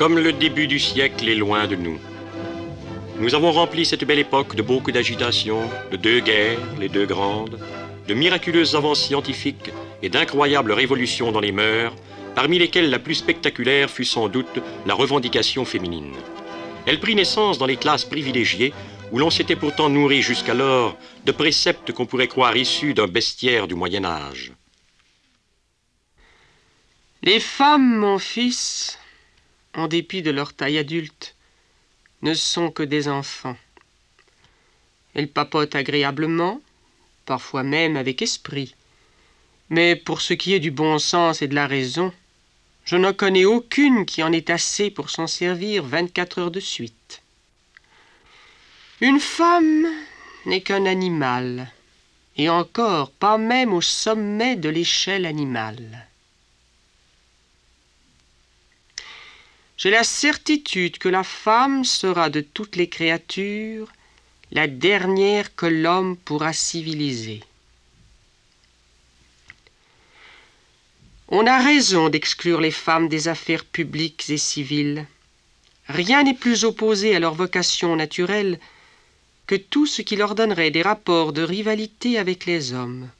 Comme le début du siècle est loin de nous. Nous avons rempli cette belle époque de beaucoup d'agitations, de 2 guerres, les 2 grandes, de miraculeuses avances scientifiques et d'incroyables révolutions dans les mœurs, parmi lesquelles la plus spectaculaire fut sans doute la revendication féminine. Elle prit naissance dans les classes privilégiées, où l'on s'était pourtant nourri jusqu'alors de préceptes qu'on pourrait croire issus d'un bestiaire du Moyen Âge. Les femmes, mon fils, en dépit de leur taille adulte, ne sont que des enfants. Elles papotent agréablement, parfois même avec esprit. Mais pour ce qui est du bon sens et de la raison, je n'en connais aucune qui en ait assez pour s'en servir 24 heures de suite. Une femme n'est qu'un animal, et encore pas même au sommet de l'échelle animale. J'ai la certitude que la femme sera de toutes les créatures la dernière que l'homme pourra civiliser. On a raison d'exclure les femmes des affaires publiques et civiles. Rien n'est plus opposé à leur vocation naturelle que tout ce qui leur donnerait des rapports de rivalité avec les hommes.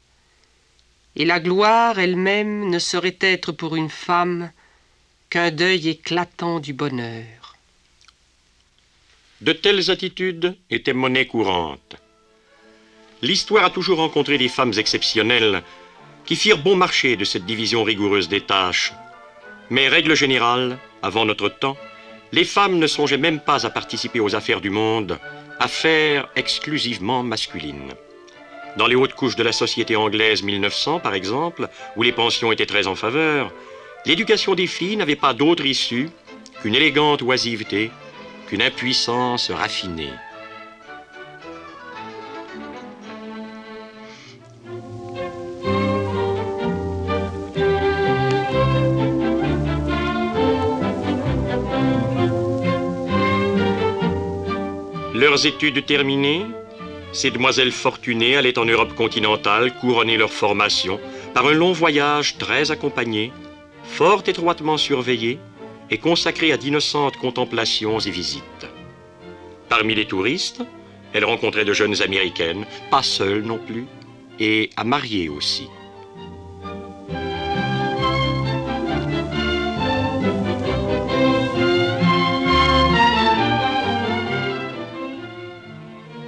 Et la gloire elle-même ne saurait être pour une femme qu'un deuil éclatant du bonheur. De telles attitudes étaient monnaie courante. L'histoire a toujours rencontré des femmes exceptionnelles qui firent bon marché de cette division rigoureuse des tâches. Mais règle générale, avant notre temps, les femmes ne songeaient même pas à participer aux affaires du monde, affaires exclusivement masculines. Dans les hautes couches de la société anglaise 1900, par exemple, où les pensions étaient très en faveur, l'éducation des filles n'avait pas d'autre issue qu'une élégante oisiveté, qu'une impuissance raffinée. Leurs études terminées, ces demoiselles fortunées allaient en Europe continentale couronner leur formation par un long voyage très accompagné, fort étroitement surveillé et consacré à d'innocentes contemplations et visites. Parmi les touristes, elles rencontraient de jeunes Américaines, pas seules non plus, et à marier aussi.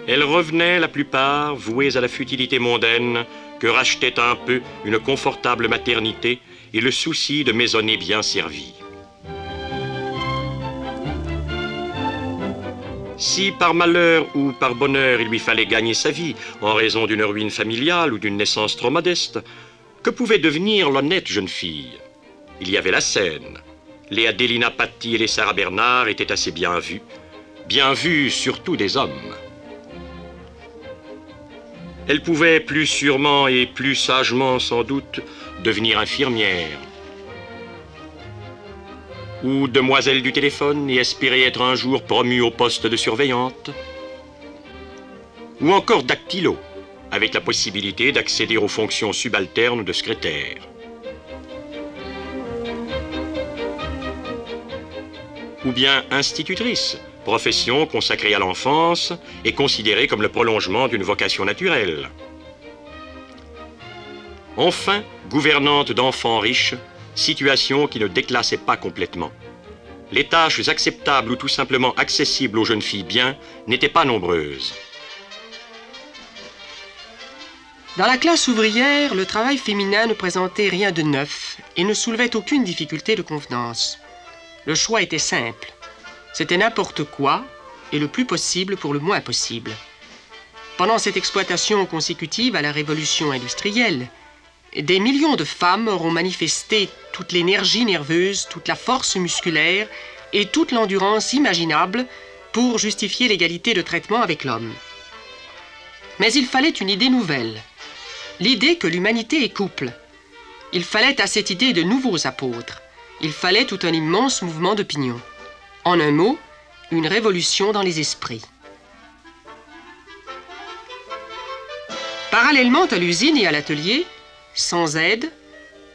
Elles revenaient, la plupart, vouées à la futilité mondaine que rachetait un peu une confortable maternité et le souci de maisonner bien servies. Si par malheur ou par bonheur il lui fallait gagner sa vie en raison d'une ruine familiale ou d'une naissance trop modeste, que pouvait devenir l'honnête jeune fille? Il y avait la scène. Les Adelina Patti et les Sarah Bernard étaient assez bien vues surtout des hommes. Elle pouvait plus sûrement et plus sagement sans doute devenir infirmière ou demoiselle du téléphone et espérer être un jour promue au poste de surveillante, ou encore dactylo, avec la possibilité d'accéder aux fonctions subalternes de secrétaire. Ou bien institutrice, profession consacrée à l'enfance et considérée comme le prolongement d'une vocation naturelle. Enfin, gouvernante d'enfants riches, situation qui ne déclassait pas complètement. Les tâches acceptables ou tout simplement accessibles aux jeunes filles bien n'étaient pas nombreuses. Dans la classe ouvrière, le travail féminin ne présentait rien de neuf et ne soulevait aucune difficulté de convenance. Le choix était simple. C'était n'importe quoi, et le plus possible pour le moins possible. Pendant cette exploitation consécutive à la révolution industrielle, des millions de femmes auront manifesté toute l'énergie nerveuse, toute la force musculaire et toute l'endurance imaginable pour justifier l'égalité de traitement avec l'homme. Mais il fallait une idée nouvelle, l'idée que l'humanité est couple. Il fallait à cette idée de nouveaux apôtres. Il fallait tout un immense mouvement d'opinion. En un mot, une révolution dans les esprits. Parallèlement à l'usine et à l'atelier, sans aide,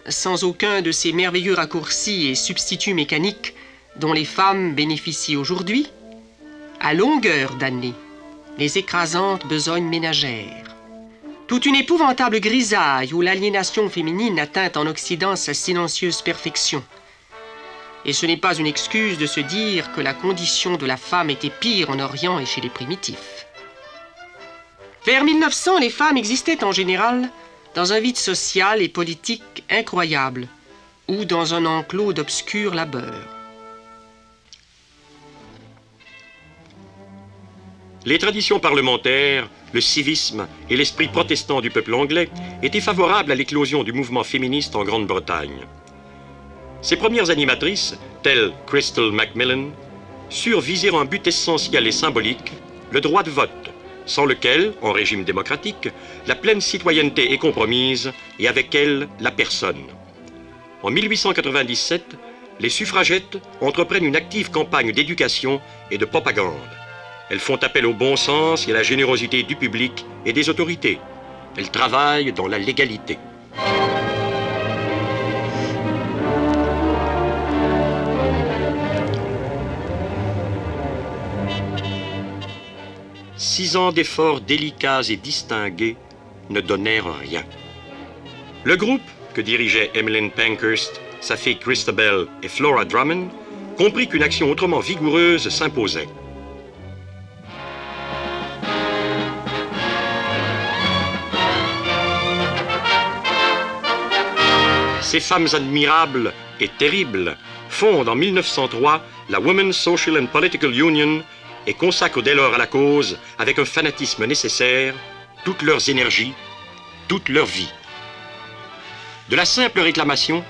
sans aucun de ces merveilleux raccourcis et substituts mécaniques dont les femmes bénéficient aujourd'hui, à longueur d'année, les écrasantes besognes ménagères. Toute une épouvantable grisaille où l'aliénation féminine atteint en Occident sa silencieuse perfection. Et ce n'est pas une excuse de se dire que la condition de la femme était pire en Orient et chez les primitifs. Vers 1900, les femmes existaient en général dans un vide social et politique incroyable, ou dans un enclos d'obscur labeur. Les traditions parlementaires, le civisme et l'esprit protestant du peuple anglais étaient favorables à l'éclosion du mouvement féministe en Grande-Bretagne. Ses premières animatrices, telles Crystal Macmillan, surent viser un but essentiel et symbolique, le droit de vote, sans lequel, en régime démocratique, la pleine citoyenneté est compromise et avec elle, la personne. En 1897, les suffragettes entreprennent une active campagne d'éducation et de propagande. Elles font appel au bon sens et à la générosité du public et des autorités. Elles travaillent dans la légalité. Six ans d'efforts délicats et distingués ne donnèrent rien. Le groupe, que dirigeaient Emmeline Pankhurst, sa fille Christabel et Flora Drummond, comprit qu'une action autrement vigoureuse s'imposait. Ces femmes admirables et terribles fondent en 1903 la Women's Social and Political Union et consacrent dès lors à la cause, avec un fanatisme nécessaire, toutes leurs énergies, toute leur vie. De la simple réclamation,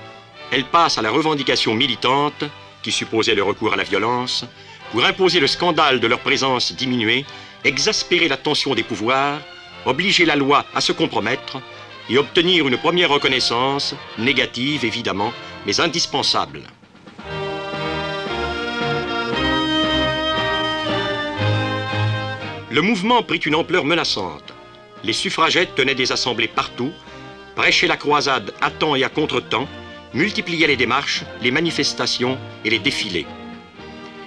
elles passent à la revendication militante, qui supposait le recours à la violence, pour imposer le scandale de leur présence diminuée, exaspérer la tension des pouvoirs, obliger la loi à se compromettre et obtenir une première reconnaissance, négative évidemment, mais indispensable. Le mouvement prit une ampleur menaçante. Les suffragettes tenaient des assemblées partout, prêchaient la croisade à temps et à contre-temps, multipliaient les démarches, les manifestations et les défilés.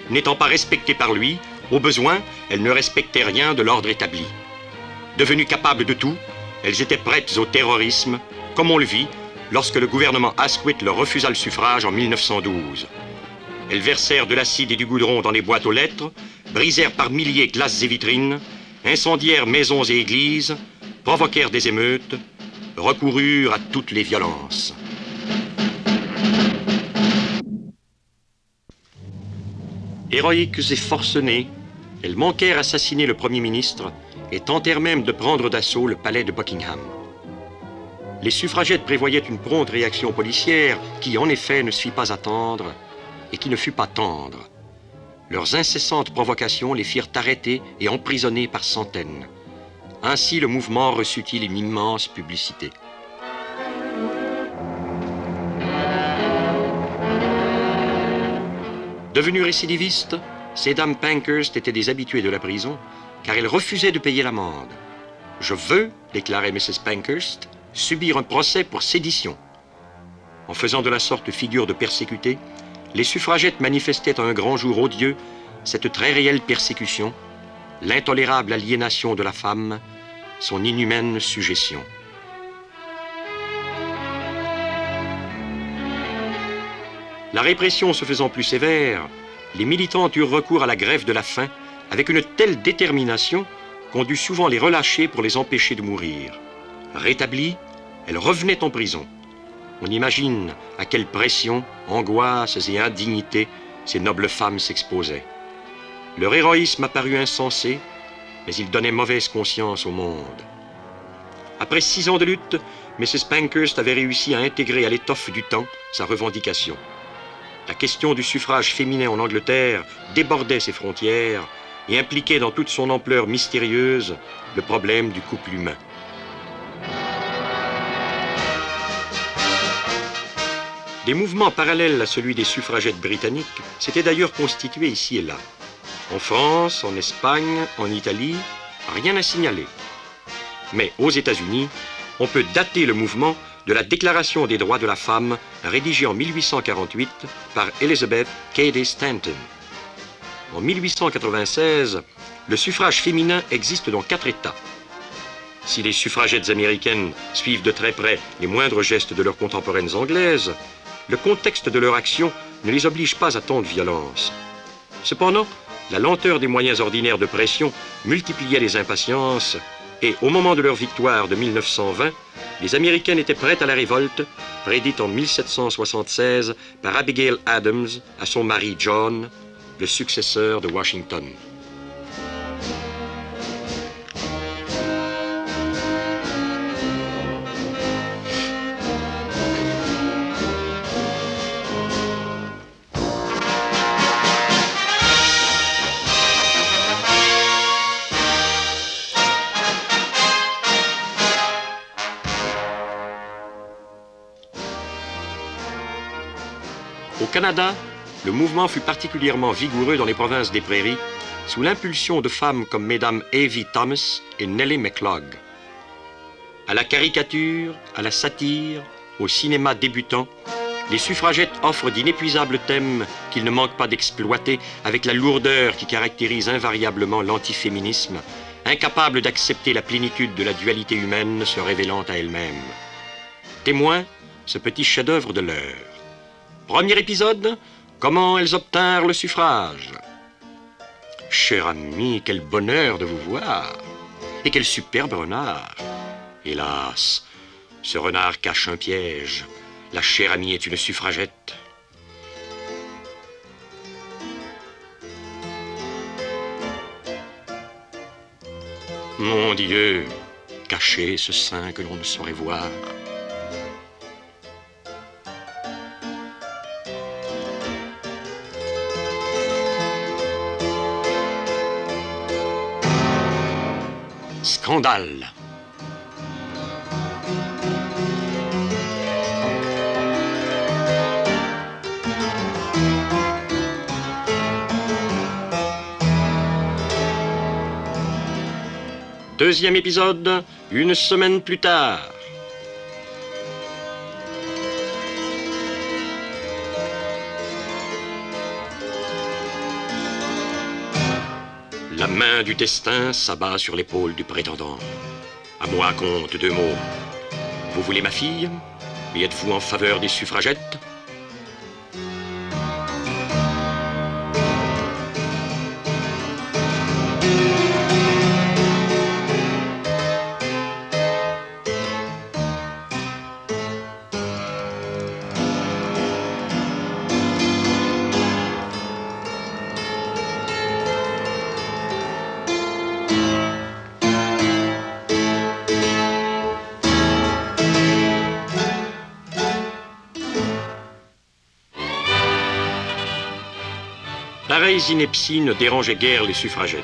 N'étant pas respectées par lui, au besoin, elles ne respectaient rien de l'ordre établi. Devenues capables de tout, elles étaient prêtes au terrorisme, comme on le vit lorsque le gouvernement Asquith leur refusa le suffrage en 1912. Elles versèrent de l'acide et du goudron dans les boîtes aux lettres, brisèrent par milliers glaces et vitrines, incendièrent maisons et églises, provoquèrent des émeutes, recoururent à toutes les violences. Héroïques et forcenées, elles manquèrent assassiner le Premier ministre et tentèrent même de prendre d'assaut le palais de Buckingham. Les suffragettes prévoyaient une prompte réaction policière qui, en effet, ne se fit pas attendre et qui ne fut pas tendre. Leurs incessantes provocations les firent arrêter et emprisonner par centaines. Ainsi, le mouvement reçut-il une immense publicité. Devenues récidivistes, ces dames Pankhurst étaient des habituées de la prison, car elles refusaient de payer l'amende. « Je veux, déclarait Mrs. Pankhurst, subir un procès pour sédition. » En faisant de la sorte figure de persécutées, les suffragettes manifestaient à un grand jour odieux cette très réelle persécution, l'intolérable aliénation de la femme, son inhumaine sujétion. La répression se faisant plus sévère, les militantes eurent recours à la grève de la faim avec une telle détermination qu'on dut souvent les relâcher pour les empêcher de mourir. Rétablies, elles revenaient en prison. On imagine à quelle pression, angoisses et indignités ces nobles femmes s'exposaient. Leur héroïsme apparut insensé, mais il donnait mauvaise conscience au monde. Après 6 ans de lutte, Mrs. Pankhurst avait réussi à intégrer à l'étoffe du temps sa revendication. La question du suffrage féminin en Angleterre débordait ses frontières et impliquait dans toute son ampleur mystérieuse le problème du couple humain. Des mouvements parallèles à celui des suffragettes britanniques s'étaient d'ailleurs constitués ici et là. En France, en Espagne, en Italie, rien à signaler. Mais aux États-Unis, on peut dater le mouvement de la Déclaration des droits de la femme rédigée en 1848 par Elizabeth Cady Stanton. En 1896, le suffrage féminin existe dans 4 États. Si les suffragettes américaines suivent de très près les moindres gestes de leurs contemporaines anglaises, le contexte de leur action ne les oblige pas à tant de violence. Cependant, la lenteur des moyens ordinaires de pression multipliait les impatiences et, au moment de leur victoire de 1920, les Américaines étaient prêtes à la révolte, prédite en 1776 par Abigail Adams à son mari John, le successeur de Washington. Au Canada, le mouvement fut particulièrement vigoureux dans les provinces des Prairies, sous l'impulsion de femmes comme mesdames Avie Thomas et Nellie McLeod. À la caricature, à la satire, au cinéma débutant, les suffragettes offrent d'inépuisables thèmes qu'ils ne manquent pas d'exploiter avec la lourdeur qui caractérise invariablement l'antiféminisme, incapable d'accepter la plénitude de la dualité humaine se révélant à elle-même. Témoin, ce petit chef-d'œuvre de l'heure. Premier épisode, comment elles obtinrent le suffrage. Cher ami, quel bonheur de vous voir. Et quel superbe renard. Hélas, ce renard cache un piège. La chère amie est une suffragette. Mon Dieu, cachez ce sein que l'on ne saurait voir. Scandale. Deuxième épisode, une semaine plus tard. La main du destin s'abat sur l'épaule du prétendant. À moi compte 2 mots. Vous voulez ma fille? Et êtes-vous en faveur des suffragettes? Pareilles inepties ne dérangeaient guère les suffragettes.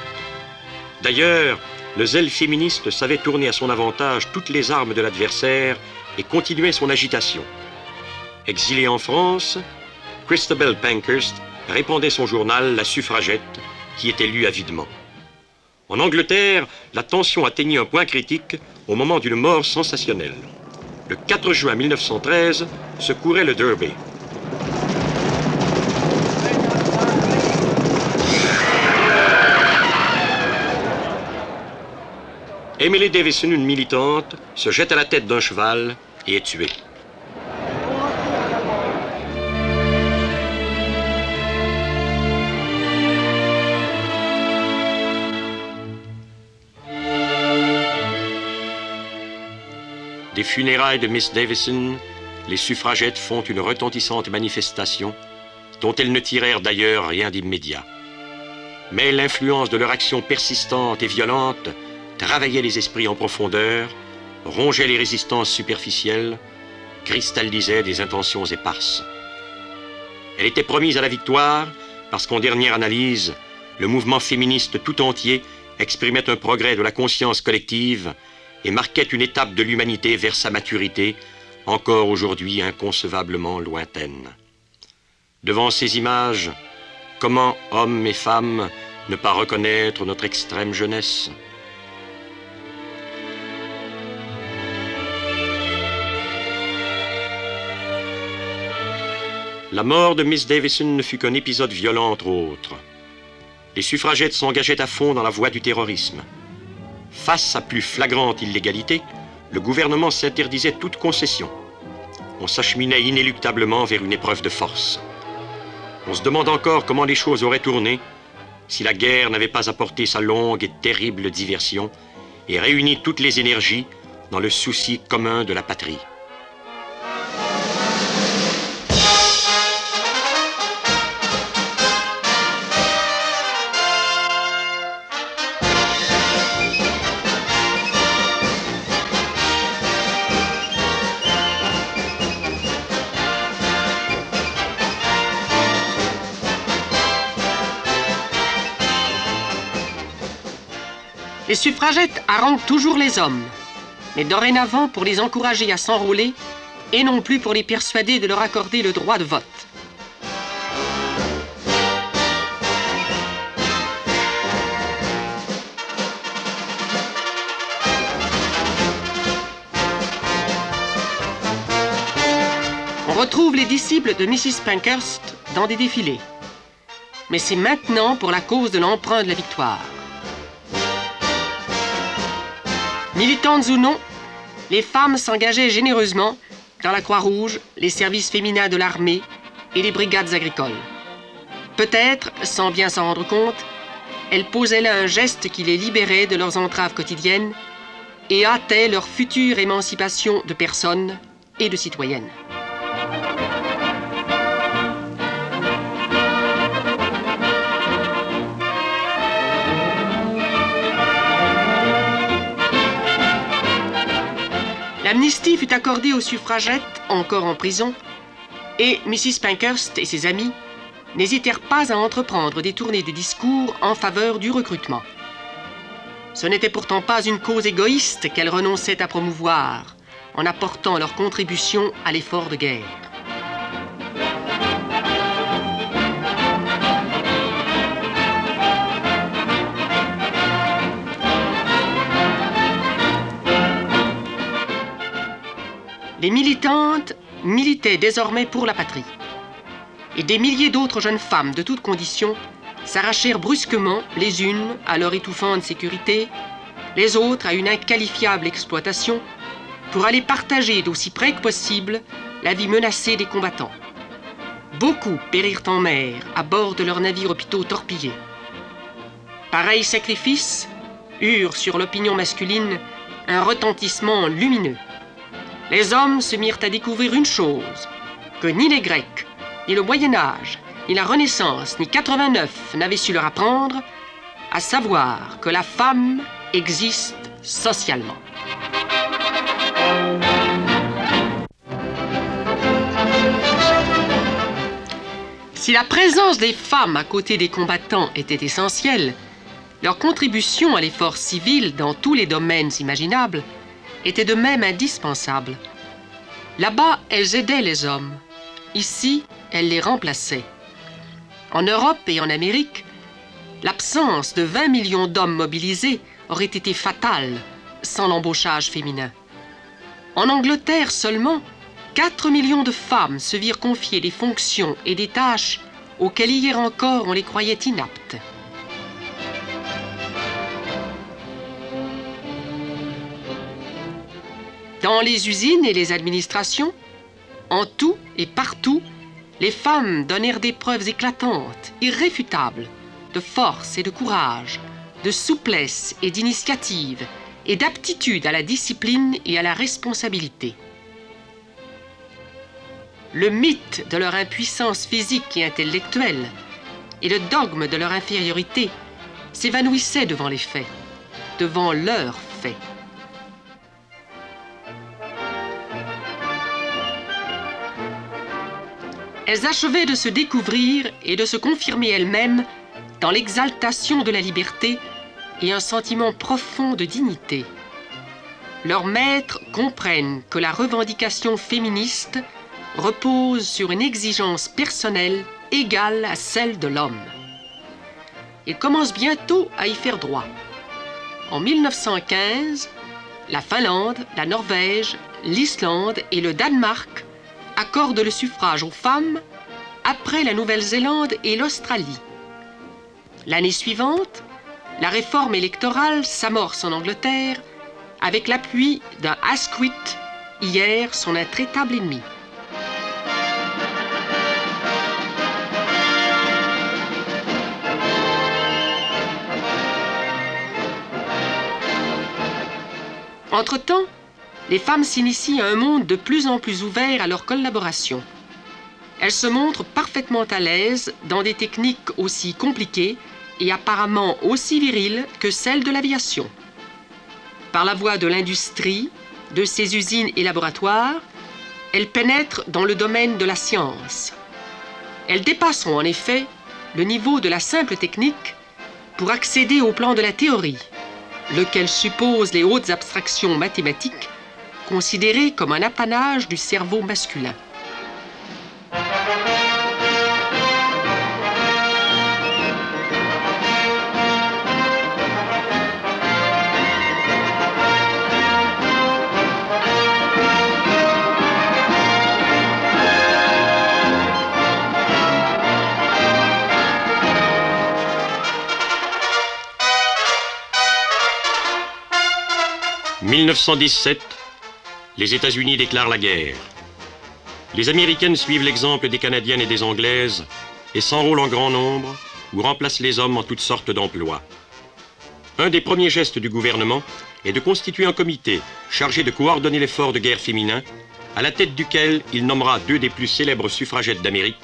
D'ailleurs, le zèle féministe savait tourner à son avantage toutes les armes de l'adversaire et continuait son agitation. Exilée en France, Christabel Pankhurst répandait son journal La Suffragette, qui était lu avidement. En Angleterre, la tension atteignit un point critique au moment d'une mort sensationnelle. Le 4 juin 1913 se courait le Derby. Emily Davison, une militante, se jette à la tête d'un cheval et est tuée. Des funérailles de Miss Davison, les suffragettes font une retentissante manifestation dont elles ne tirèrent d'ailleurs rien d'immédiat. Mais l'influence de leur action persistante et violente travaillait les esprits en profondeur, rongeait les résistances superficielles, cristallisait des intentions éparses. Elle était promise à la victoire parce qu'en dernière analyse, le mouvement féministe tout entier exprimait un progrès de la conscience collective et marquait une étape de l'humanité vers sa maturité, encore aujourd'hui inconcevablement lointaine. Devant ces images, comment hommes et femmes ne pas reconnaître notre extrême jeunesse ? La mort de Miss Davison ne fut qu'un épisode violent entre autres. Les suffragettes s'engageaient à fond dans la voie du terrorisme. Face à plus flagrante illégalité, le gouvernement s'interdisait toute concession. On s'acheminait inéluctablement vers une épreuve de force. On se demande encore comment les choses auraient tourné si la guerre n'avait pas apporté sa longue et terrible diversion et réuni toutes les énergies dans le souci commun de la patrie. Les suffragettes haranguent toujours les hommes, mais dorénavant pour les encourager à s'enrôler et non plus pour les persuader de leur accorder le droit de vote. On retrouve les disciples de Mrs. Pankhurst dans des défilés, mais c'est maintenant pour la cause de l'emprunt de la victoire. Militantes ou non, les femmes s'engageaient généreusement dans la Croix-Rouge, les services féminins de l'armée et les brigades agricoles. Peut-être, sans bien s'en rendre compte, elles posaient là un geste qui les libérait de leurs entraves quotidiennes et hâtait leur future émancipation de personnes et de citoyennes. L'amnistie fut accordée aux suffragettes, encore en prison, et Mrs. Pankhurst et ses amis n'hésitèrent pas à entreprendre des tournées de discours en faveur du recrutement. Ce n'était pourtant pas une cause égoïste qu'elles renonçaient à promouvoir, en apportant leur contribution à l'effort de guerre. Les militantes militaient désormais pour la patrie. Et des milliers d'autres jeunes femmes de toutes conditions s'arrachèrent brusquement les unes à leur étouffante sécurité, les autres à une inqualifiable exploitation, pour aller partager d'aussi près que possible la vie menacée des combattants. Beaucoup périrent en mer à bord de leurs navires hôpitaux torpillés. Pareils sacrifices eurent sur l'opinion masculine un retentissement lumineux. Les hommes se mirent à découvrir une chose, que ni les Grecs, ni le Moyen-Âge, ni la Renaissance, ni 89 n'avaient su leur apprendre, à savoir que la femme existe socialement. Si la présence des femmes à côté des combattants était essentielle, leur contribution à l'effort civil dans tous les domaines imaginables était de même indispensable. Là-bas, elles aidaient les hommes. Ici, elles les remplaçaient. En Europe et en Amérique, l'absence de 20 millions d'hommes mobilisés aurait été fatale sans l'embauchage féminin. En Angleterre seulement, 4 millions de femmes se virent confier des fonctions et des tâches auxquelles hier encore on les croyait inaptes. Dans les usines et les administrations, en tout et partout, les femmes donnèrent des preuves éclatantes, irréfutables, de force et de courage, de souplesse et d'initiative, et d'aptitude à la discipline et à la responsabilité. Le mythe de leur impuissance physique et intellectuelle et le dogme de leur infériorité s'évanouissaient devant les faits, devant leurs faits. Elles achevaient de se découvrir et de se confirmer elles-mêmes dans l'exaltation de la liberté et un sentiment profond de dignité. Leurs maîtres comprennent que la revendication féministe repose sur une exigence personnelle égale à celle de l'homme. Ils commencent bientôt à y faire droit. En 1915, la Finlande, la Norvège, l'Islande et le Danemark accordent le suffrage aux femmes après la Nouvelle-Zélande et l'Australie. L'année suivante, la réforme électorale s'amorce en Angleterre avec l'appui d'un Asquith, hier son intraitable ennemi. Entre-temps, les femmes s'initient à un monde de plus en plus ouvert à leur collaboration. Elles se montrent parfaitement à l'aise dans des techniques aussi compliquées et apparemment aussi viriles que celles de l'aviation. Par la voie de l'industrie, de ses usines et laboratoires, elles pénètrent dans le domaine de la science. Elles dépasseront en effet le niveau de la simple technique pour accéder au plan de la théorie, lequel suppose les hautes abstractions mathématiques considérées comme un apanage du cerveau masculin. « 1917, les États-Unis déclarent la guerre. Les Américaines suivent l'exemple des Canadiennes et des Anglaises et s'enrôlent en grand nombre ou remplacent les hommes en toutes sortes d'emplois. Un des premiers gestes du gouvernement est de constituer un comité chargé de coordonner l'effort de guerre féminin, à la tête duquel il nommera deux des plus célèbres suffragettes d'Amérique,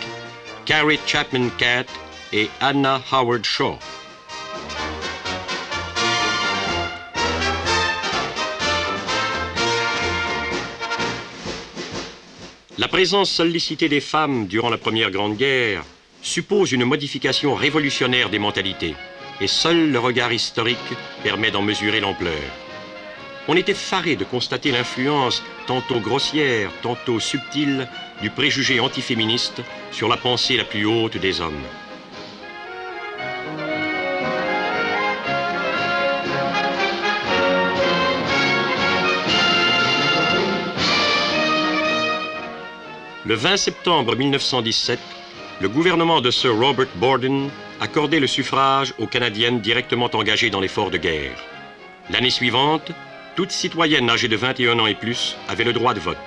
Carrie Chapman Catt et Anna Howard Shaw. La présence sollicitée des femmes durant la Première Grande Guerre suppose une modification révolutionnaire des mentalités, et seul le regard historique permet d'en mesurer l'ampleur. On était effaré de constater l'influence tantôt grossière, tantôt subtile du préjugé antiféministe sur la pensée la plus haute des hommes. Le 20 septembre 1917, le gouvernement de Sir Robert Borden accordait le suffrage aux Canadiennes directement engagées dans l'effort de guerre. L'année suivante, toute citoyenne âgée de 21 ans et plus avait le droit de vote.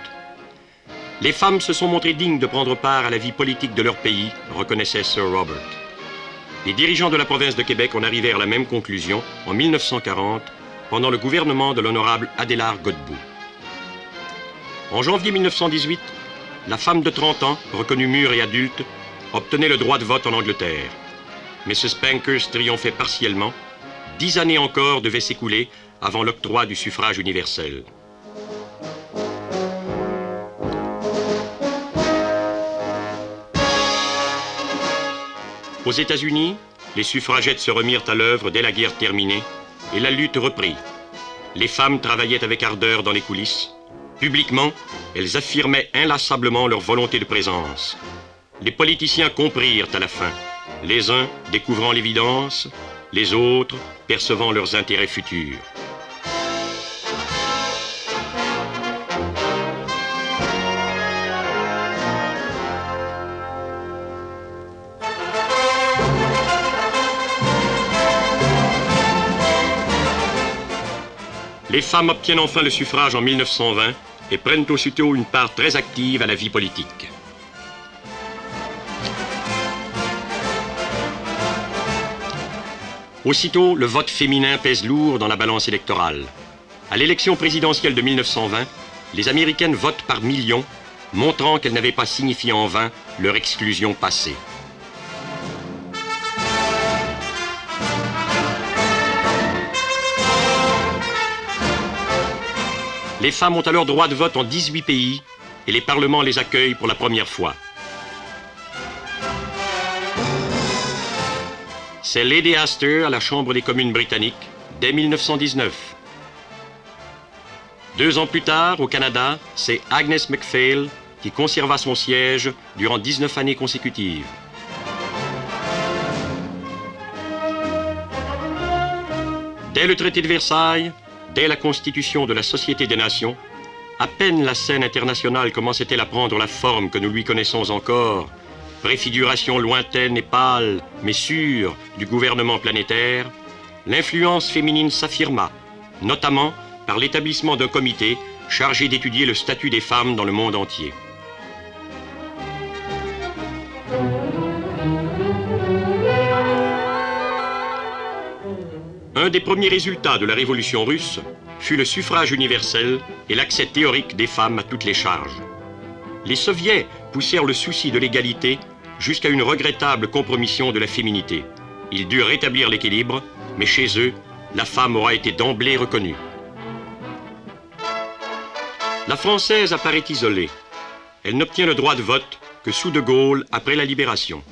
Les femmes se sont montrées dignes de prendre part à la vie politique de leur pays, reconnaissait Sir Robert. Les dirigeants de la province de Québec en arrivèrent à la même conclusion en 1940, pendant le gouvernement de l'honorable Adélard Godbout. En janvier 1918, la femme de 30 ans, reconnue mûre et adulte, obtenait le droit de vote en Angleterre. Mrs. Pankhurst triomphait partiellement. 10 années encore devaient s'écouler avant l'octroi du suffrage universel. Aux États-Unis, les suffragettes se remirent à l'œuvre dès la guerre terminée et la lutte reprit. Les femmes travaillaient avec ardeur dans les coulisses. Publiquement, elles affirmaient inlassablement leur volonté de présence. Les politiciens comprirent à la fin, les uns découvrant l'évidence, les autres percevant leurs intérêts futurs. Les femmes obtiennent enfin le suffrage en 1920 et prennent aussitôt une part très active à la vie politique. Aussitôt, le vote féminin pèse lourd dans la balance électorale. À l'élection présidentielle de 1920, les Américaines votent par millions, montrant qu'elles n'avaient pas signifié en vain leur exclusion passée. Les femmes ont alors droit de vote en 18 pays et les parlements les accueillent pour la première fois. C'est Lady Astor à la Chambre des communes britanniques dès 1919. 2 ans plus tard, au Canada, c'est Agnes MacPhail qui conserva son siège durant 19 années consécutives. Dès le traité de Versailles, dès la constitution de la Société des Nations, à peine la scène internationale commençait-elle à prendre la forme que nous lui connaissons encore, préfiguration lointaine et pâle, mais sûre, du gouvernement planétaire, l'influence féminine s'affirma, notamment par l'établissement d'un comité chargé d'étudier le statut des femmes dans le monde entier. Un des premiers résultats de la Révolution russe fut le suffrage universel et l'accès théorique des femmes à toutes les charges. Les soviets poussèrent le souci de l'égalité jusqu'à une regrettable compromission de la féminité. Ils durent rétablir l'équilibre, mais chez eux, la femme aura été d'emblée reconnue. La Française apparaît isolée. Elle n'obtient le droit de vote que sous De Gaulle après la Libération.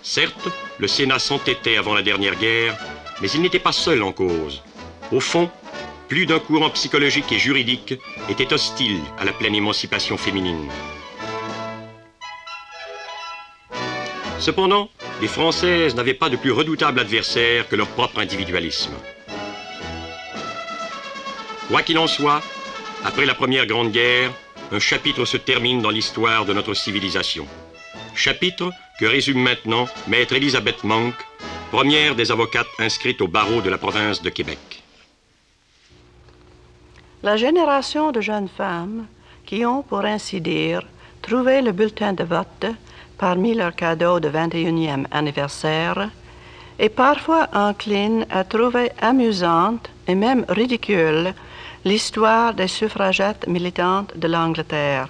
Certes, le Sénat s'entêtait avant la dernière guerre, mais il n'était pas seul en cause. Au fond, plus d'un courant psychologique et juridique était hostile à la pleine émancipation féminine. Cependant, les Françaises n'avaient pas de plus redoutable adversaire que leur propre individualisme. Quoi qu'il en soit, après la Première Grande Guerre, un chapitre se termine dans l'histoire de notre civilisation. Chapitre que résume maintenant Maître Elisabeth Monk, première des avocates inscrites au barreau de la province de Québec. La génération de jeunes femmes qui ont, pour ainsi dire, trouvé le bulletin de vote parmi leurs cadeaux de 21e anniversaire est parfois encline à trouver amusante et même ridicule l'histoire des suffragettes militantes de l'Angleterre.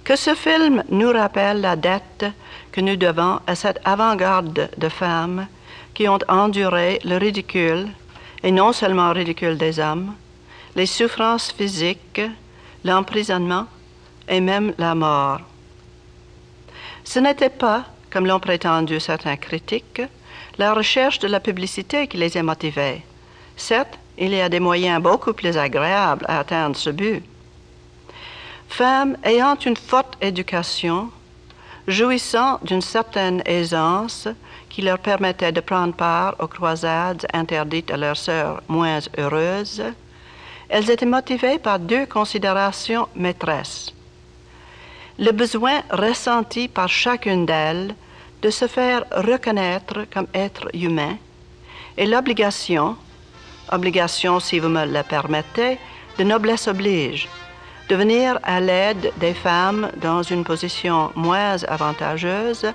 Que ce film nous rappelle la dette que nous devons à cette avant-garde de femmes qui ont enduré le ridicule, et non seulement le ridicule des hommes, les souffrances physiques, l'emprisonnement et même la mort. Ce n'était pas, comme l'ont prétendu certains critiques, la recherche de la publicité qui les a motivées. Certes, il y a des moyens beaucoup plus agréables à atteindre ce but. Femmes ayant une forte éducation, jouissant d'une certaine aisance qui leur permettait de prendre part aux croisades interdites à leurs sœurs moins heureuses, elles étaient motivées par deux considérations maîtresses. Le besoin ressenti par chacune d'elles de se faire reconnaître comme être humain et l'obligation, si vous me le permettez, de noblesse oblige, de venir à l'aide des femmes dans une position moins avantageuse,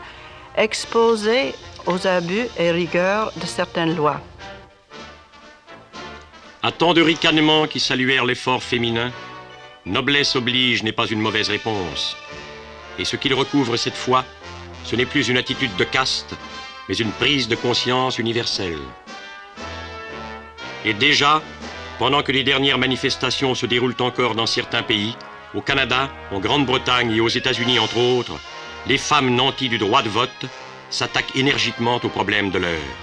exposées aux abus et rigueurs de certaines lois. À tant de ricanements qui saluèrent l'effort féminin, noblesse oblige n'est pas une mauvaise réponse. Et ce qu'il recouvre cette fois, ce n'est plus une attitude de caste, mais une prise de conscience universelle. Et déjà, pendant que les dernières manifestations se déroulent encore dans certains pays, au Canada, en Grande-Bretagne et aux États-Unis entre autres, les femmes nanties du droit de vote s'attaquent énergiquement aux problèmes de l'heure.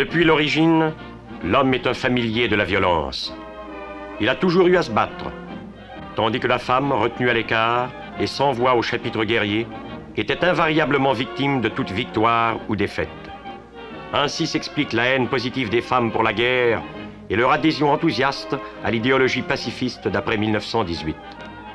Depuis l'origine, l'homme est un familier de la violence. Il a toujours eu à se battre, tandis que la femme, retenue à l'écart et sans voix au chapitre guerrier, était invariablement victime de toute victoire ou défaite. Ainsi s'explique la haine positive des femmes pour la guerre et leur adhésion enthousiaste à l'idéologie pacifiste d'après 1918.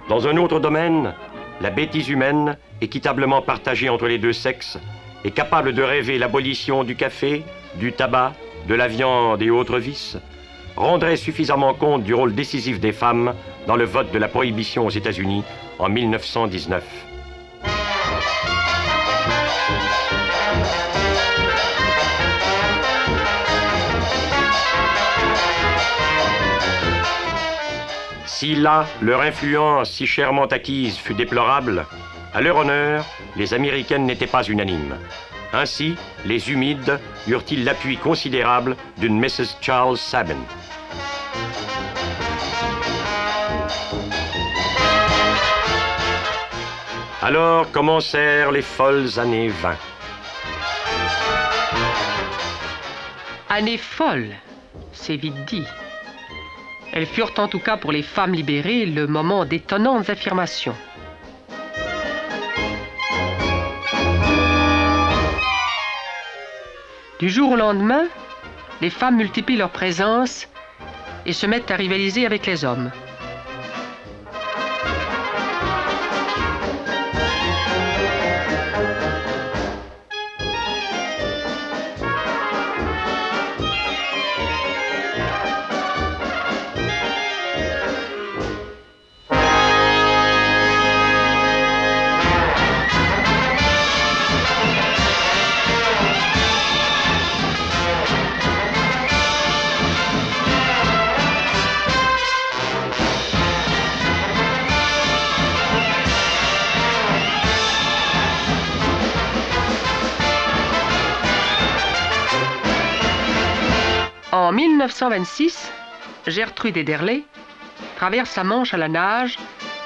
Dans un autre domaine, la bêtise humaine, équitablement partagée entre les deux sexes, est capable de rêver l'abolition du café, du tabac, de la viande et autres vices, rendrait suffisamment compte du rôle décisif des femmes dans le vote de la prohibition aux États-Unis en 1919. Si là, leur influence si chèrement acquise fut déplorable, à leur honneur, les Américaines n'étaient pas unanimes. Ainsi, les Humides eurent-ils l'appui considérable d'une Mrs. Charles Sabin. Alors commencèrent les folles années 20. Années folles, c'est vite dit. Elles furent en tout cas pour les femmes libérées le moment d'étonnantes affirmations. Du jour au lendemain, les femmes multiplient leur présence et se mettent à rivaliser avec les hommes. En 1926, Gertrude Ederle traverse la Manche à la nage,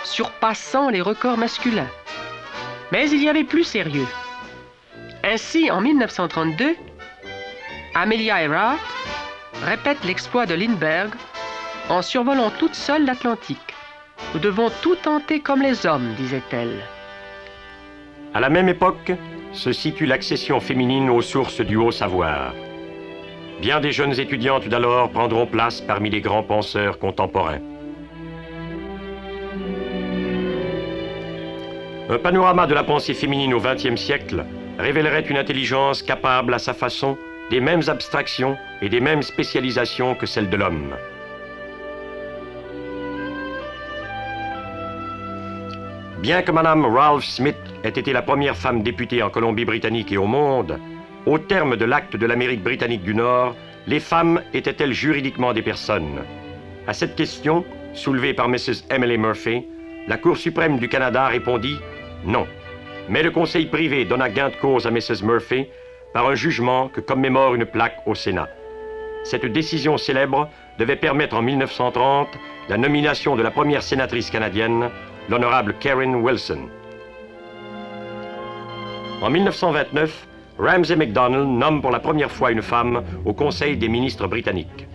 surpassant les records masculins. Mais il y avait plus sérieux. Ainsi, en 1932, Amelia Earhart répète l'exploit de Lindbergh en survolant toute seule l'Atlantique. Nous devons tout tenter comme les hommes, disait-elle. À la même époque se situe l'accession féminine aux sources du haut savoir. Bien des jeunes étudiantes d'alors prendront place parmi les grands penseurs contemporains. Un panorama de la pensée féminine au XXe siècle révélerait une intelligence capable à sa façon des mêmes abstractions et des mêmes spécialisations que celle de l'homme. Bien que Madame Ralph Smith ait été la première femme députée en Colombie-Britannique et au monde, au terme de l'acte de l'Amérique britannique du Nord, les femmes étaient-elles juridiquement des personnes? À cette question, soulevée par Mrs. Emily Murphy, la Cour suprême du Canada répondit non. Mais le conseil privé donna gain de cause à Mrs. Murphy par un jugement que commémore une plaque au Sénat. Cette décision célèbre devait permettre en 1930 la nomination de la première sénatrice canadienne, l'honorable Karen Wilson. En 1929, Ramsay MacDonald nomme pour la première fois une femme au Conseil des ministres britanniques.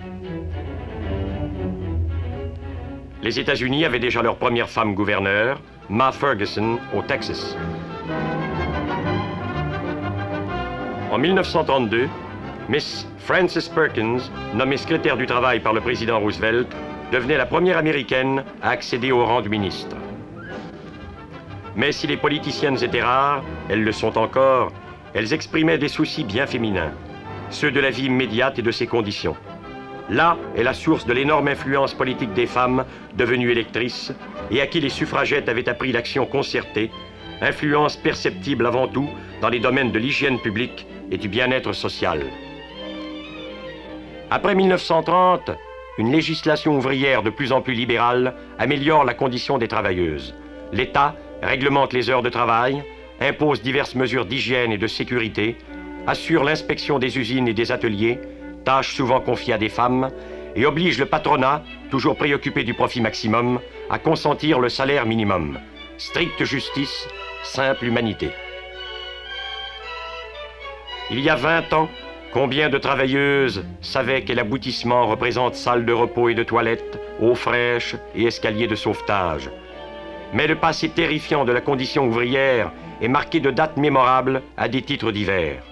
Les États-Unis avaient déjà leur première femme gouverneure, Ma Ferguson, au Texas. En 1932, Miss Frances Perkins, nommée secrétaire du travail par le président Roosevelt, devenait la première américaine à accéder au rang de ministre. Mais si les politiciennes étaient rares, elles le sont encore, elles exprimaient des soucis bien féminins, ceux de la vie immédiate et de ses conditions. Là est la source de l'énorme influence politique des femmes devenues électrices et à qui les suffragettes avaient appris l'action concertée, influence perceptible avant tout dans les domaines de l'hygiène publique et du bien-être social. Après 1930, une législation ouvrière de plus en plus libérale améliore la condition des travailleuses. L'État réglemente les heures de travail, impose diverses mesures d'hygiène et de sécurité, assure l'inspection des usines et des ateliers, tâches souvent confiées à des femmes, et oblige le patronat, toujours préoccupé du profit maximum, à consentir le salaire minimum. Stricte justice, simple humanité. Il y a 20 ans, Combien de travailleuses savaient quel aboutissement représente salle de repos et de toilette, eau fraîche et escalier de sauvetage. Mais le passé terrifiant de la condition ouvrière est marqué de dates mémorables à des titres divers.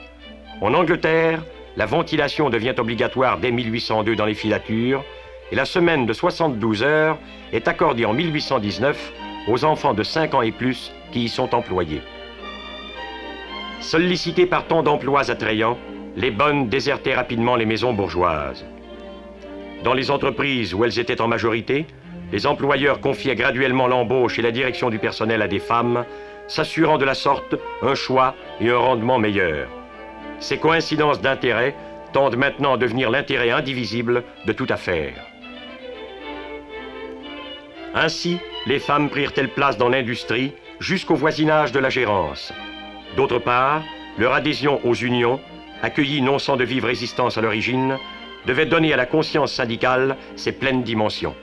En Angleterre, la ventilation devient obligatoire dès 1802 dans les filatures et la semaine de 72 heures est accordée en 1819 aux enfants de 5 ans et plus qui y sont employés. Sollicitées par tant d'emplois attrayants, les bonnes désertaient rapidement les maisons bourgeoises. Dans les entreprises où elles étaient en majorité, les employeurs confiaient graduellement l'embauche et la direction du personnel à des femmes, s'assurant de la sorte un choix et un rendement meilleur. Ces coïncidences d'intérêts tendent maintenant à devenir l'intérêt indivisible de toute affaire. Ainsi, les femmes prirent telle place dans l'industrie jusqu'au voisinage de la gérance. D'autre part, leur adhésion aux unions, accueillie non sans de vives résistances à l'origine, devait donner à la conscience syndicale ses pleines dimensions.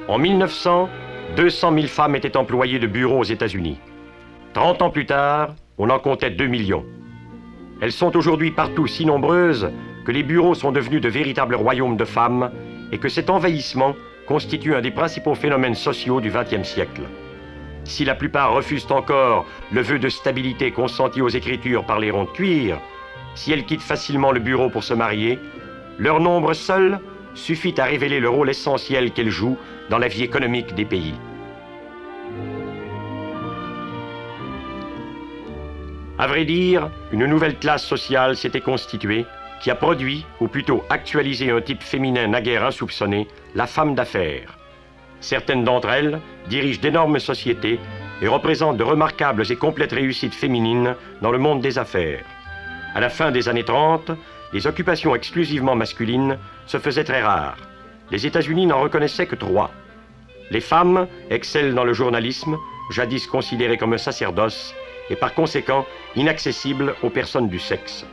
En 1900, 200 000 femmes étaient employées de bureaux aux États-Unis. 30 ans plus tard, on en comptait 2 millions. Elles sont aujourd'hui partout si nombreuses que les bureaux sont devenus de véritables royaumes de femmes et que cet envahissement constitue un des principaux phénomènes sociaux du XXe siècle. Si la plupart refusent encore le vœu de stabilité consenti aux écritures par les ronds de cuir, si elles quittent facilement le bureau pour se marier, leur nombre seul suffit à révéler le rôle essentiel qu'elles jouent dans la vie économique des pays. À vrai dire, une nouvelle classe sociale s'était constituée qui a produit, ou plutôt actualisé un type féminin naguère insoupçonné, la femme d'affaires. Certaines d'entre elles dirigent d'énormes sociétés et représentent de remarquables et complètes réussites féminines dans le monde des affaires. À la fin des années 30, les occupations exclusivement masculines se faisaient très rares. Les États-Unis n'en reconnaissaient que 3. Les femmes excellent dans le journalisme, jadis considéré comme un sacerdoce, et par conséquent inaccessible aux personnes du sexe.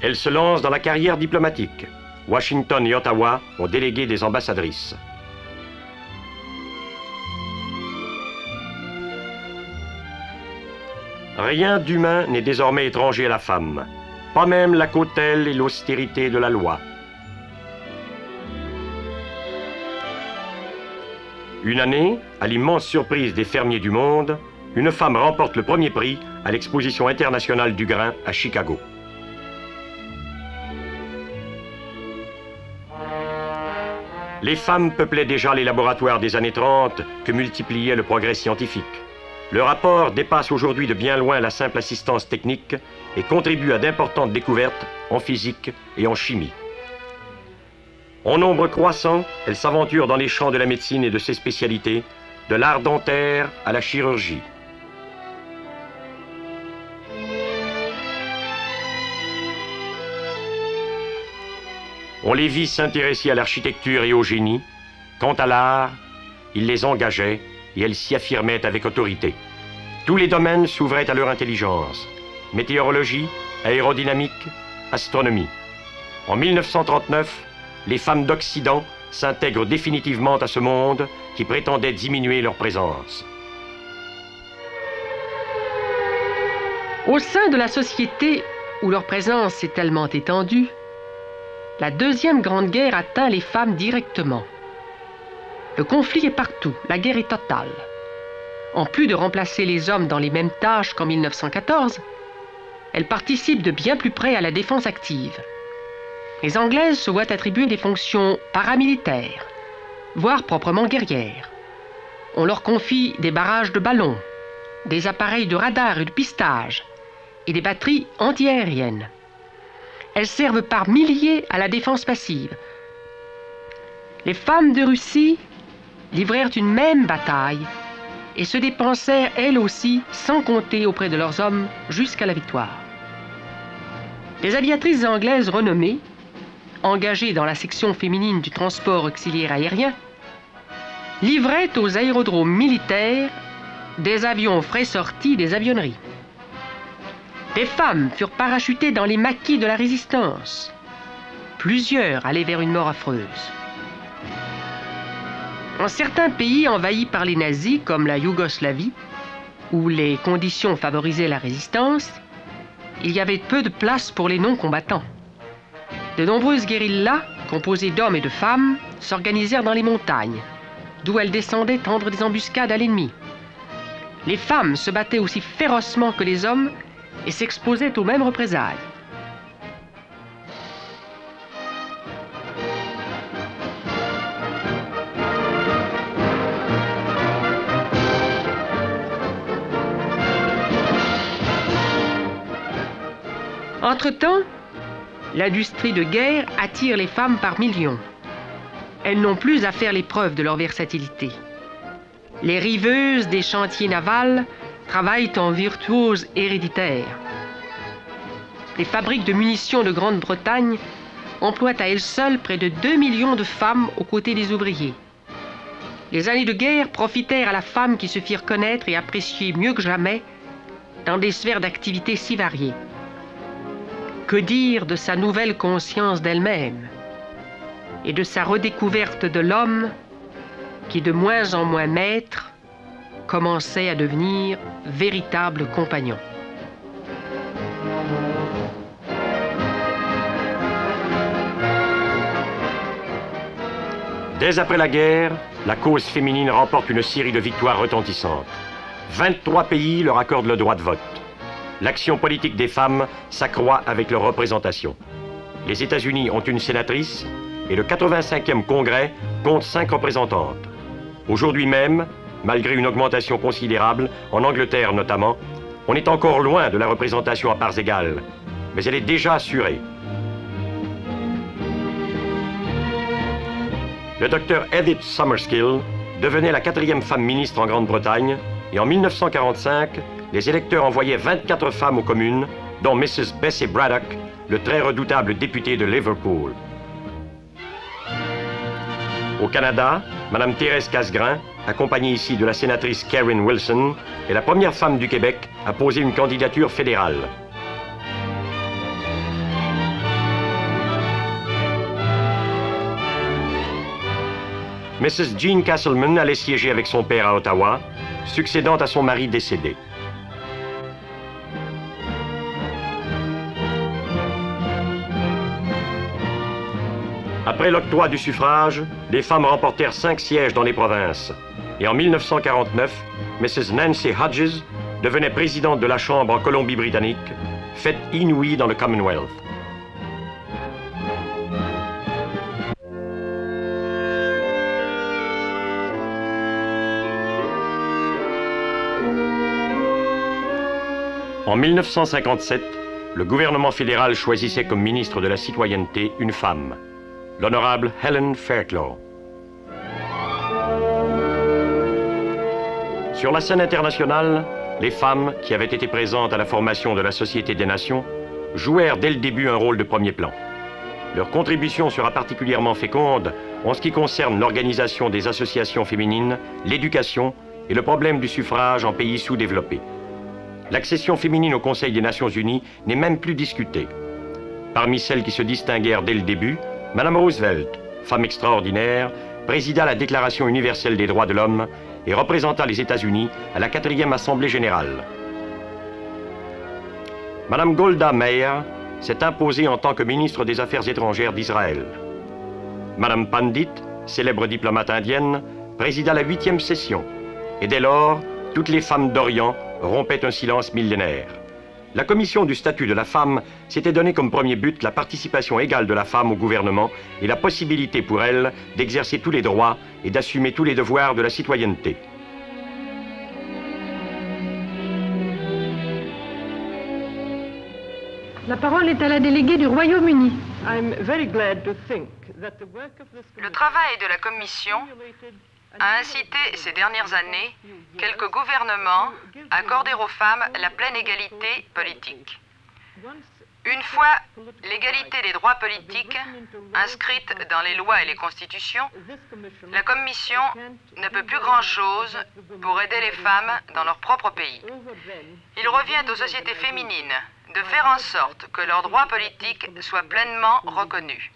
Elles se lancent dans la carrière diplomatique. Washington et Ottawa ont délégué des ambassadrices. Rien d'humain n'est désormais étranger à la femme, pas même la cautèle et l'austérité de la loi. Une année, à l'immense surprise des fermiers du monde, une femme remporte le premier prix à l'exposition internationale du grain à Chicago. Les femmes peuplaient déjà les laboratoires des années 30 que multipliait le progrès scientifique. Leur apport dépasse aujourd'hui de bien loin la simple assistance technique et contribue à d'importantes découvertes en physique et en chimie. En nombre croissant, elles s'aventurent dans les champs de la médecine et de ses spécialités, de l'art dentaire à la chirurgie. On les vit s'intéresser à l'architecture et au génie. Quant à l'art, ils les engageaient et elles s'y affirmaient avec autorité. Tous les domaines s'ouvraient à leur intelligence. Météorologie, aérodynamique, astronomie. En 1939, les femmes d'Occident s'intègrent définitivement à ce monde qui prétendait diminuer leur présence. Au sein de la société où leur présence s'est tellement étendue, la Deuxième Grande Guerre atteint les femmes directement. Le conflit est partout, la guerre est totale. En plus de remplacer les hommes dans les mêmes tâches qu'en 1914, elles participent de bien plus près à la défense active. Les Anglaises se voient attribuer des fonctions paramilitaires, voire proprement guerrières. On leur confie des barrages de ballons, des appareils de radar et de pistage, et des batteries antiaériennes. Elles servent par milliers à la défense passive. Les femmes de Russie livrèrent une même bataille et se dépensèrent elles aussi sans compter auprès de leurs hommes jusqu'à la victoire. Les aviatrices anglaises renommées, engagées dans la section féminine du transport auxiliaire aérien, livraient aux aérodromes militaires des avions frais sortis des avionneries. Des femmes furent parachutées dans les maquis de la résistance. plusieurs allaient vers une mort affreuse. En certains pays envahis par les nazis, comme la Yougoslavie, où les conditions favorisaient la résistance, il y avait peu de place pour les non-combattants. De nombreuses guérillas, composées d'hommes et de femmes, s'organisèrent dans les montagnes, d'où elles descendaient tendre des embuscades à l'ennemi. Les femmes se battaient aussi férocement que les hommes et s'exposaient aux mêmes représailles. Entre-temps, l'industrie de guerre attire les femmes par millions. Elles n'ont plus à faire l'épreuve de leur versatilité. Les riveuses des chantiers navals travaillent en virtuoses héréditaires. Les fabriques de munitions de Grande-Bretagne emploient à elles seules près de 2 millions de femmes aux côtés des ouvriers. Les années de guerre profitèrent à la femme qui se firent connaître et apprécier mieux que jamais dans des sphères d'activité si variées. Que dire de sa nouvelle conscience d'elle-même et de sa redécouverte de l'homme qui, de moins en moins maître, commençait à devenir véritable compagnon. Dès après la guerre, la cause féminine remporte une série de victoires retentissantes. 23 pays leur accordent le droit de vote. L'action politique des femmes s'accroît avec leur représentation. Les États-Unis ont une sénatrice et le 85e Congrès compte 5 représentantes. Aujourd'hui même, malgré une augmentation considérable, en Angleterre notamment, on est encore loin de la représentation à parts égales, mais elle est déjà assurée. Le docteur Edith Summerskill devenait la 4e femme ministre en Grande-Bretagne et en 1945, les électeurs envoyaient 24 femmes aux communes, dont Mrs. Bessie Braddock, le très redoutable député de Liverpool. Au Canada, Mme Thérèse Casgrain, accompagnée ici de la sénatrice Karen Wilson, est la première femme du Québec à poser une candidature fédérale. Mrs. Jean Castleman allait siéger avec son père à Ottawa, succédant à son mari décédé. Après l'octroi du suffrage, les femmes remportèrent 5 sièges dans les provinces. Et en 1949, Mrs. Nancy Hodges devenait présidente de la Chambre en Colombie-Britannique, fait inouïe dans le Commonwealth. En 1957, le gouvernement fédéral choisissait comme ministre de la Citoyenneté une femme, l'honorable Helen Fairclough. Sur la scène internationale, les femmes, qui avaient été présentes à la formation de la Société des Nations, jouèrent dès le début un rôle de premier plan. Leur contribution sera particulièrement féconde en ce qui concerne l'organisation des associations féminines, l'éducation et le problème du suffrage en pays sous-développés. L'accession féminine au Conseil des Nations Unies n'est même plus discutée. Parmi celles qui se distinguèrent dès le début, Madame Roosevelt, femme extraordinaire, présida la Déclaration universelle des droits de l'homme et représenta les États-Unis à la 4e Assemblée générale. Madame Golda Meir s'est imposée en tant que ministre des Affaires étrangères d'Israël. Madame Pandit, célèbre diplomate indienne, présida la 8e session. Et dès lors, toutes les femmes d'Orient rompaient un silence millénaire. La commission du statut de la femme s'était donné comme premier but la participation égale de la femme au gouvernement et la possibilité pour elle d'exercer tous les droits et d'assumer tous les devoirs de la citoyenneté. La parole est à la déléguée du Royaume-Uni. Le travail de la Commission a incité ces dernières années quelques gouvernements à accorder aux femmes la pleine égalité politique. Une fois l'égalité des droits politiques inscrite dans les lois et les constitutions, la Commission ne peut plus grand-chose pour aider les femmes dans leur propre pays. Il revient aux sociétés féminines de faire en sorte que leurs droits politiques soient pleinement reconnus.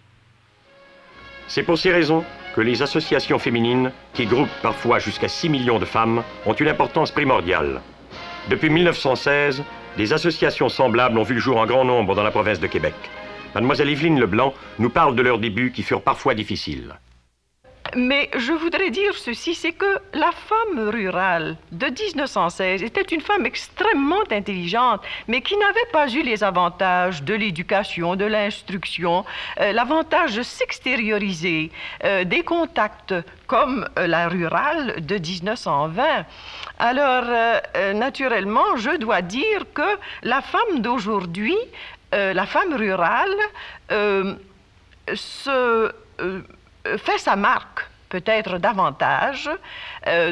C'est pour ces raisons que les associations féminines, qui groupent parfois jusqu'à 6 millions de femmes, ont une importance primordiale. Depuis 1916, des associations semblables ont vu le jour en grand nombre dans la province de Québec. Mademoiselle Évelyne Leblanc nous parle de leurs débuts qui furent parfois difficiles. Mais je voudrais dire ceci, c'est que la femme rurale de 1916 était une femme extrêmement intelligente, mais qui n'avait pas eu les avantages de l'éducation, de l'instruction, l'avantage de s'extérioriser, des contacts comme la rurale de 1920. Alors, naturellement, je dois dire que la femme d'aujourd'hui, la femme rurale, fait sa marque peut-être davantage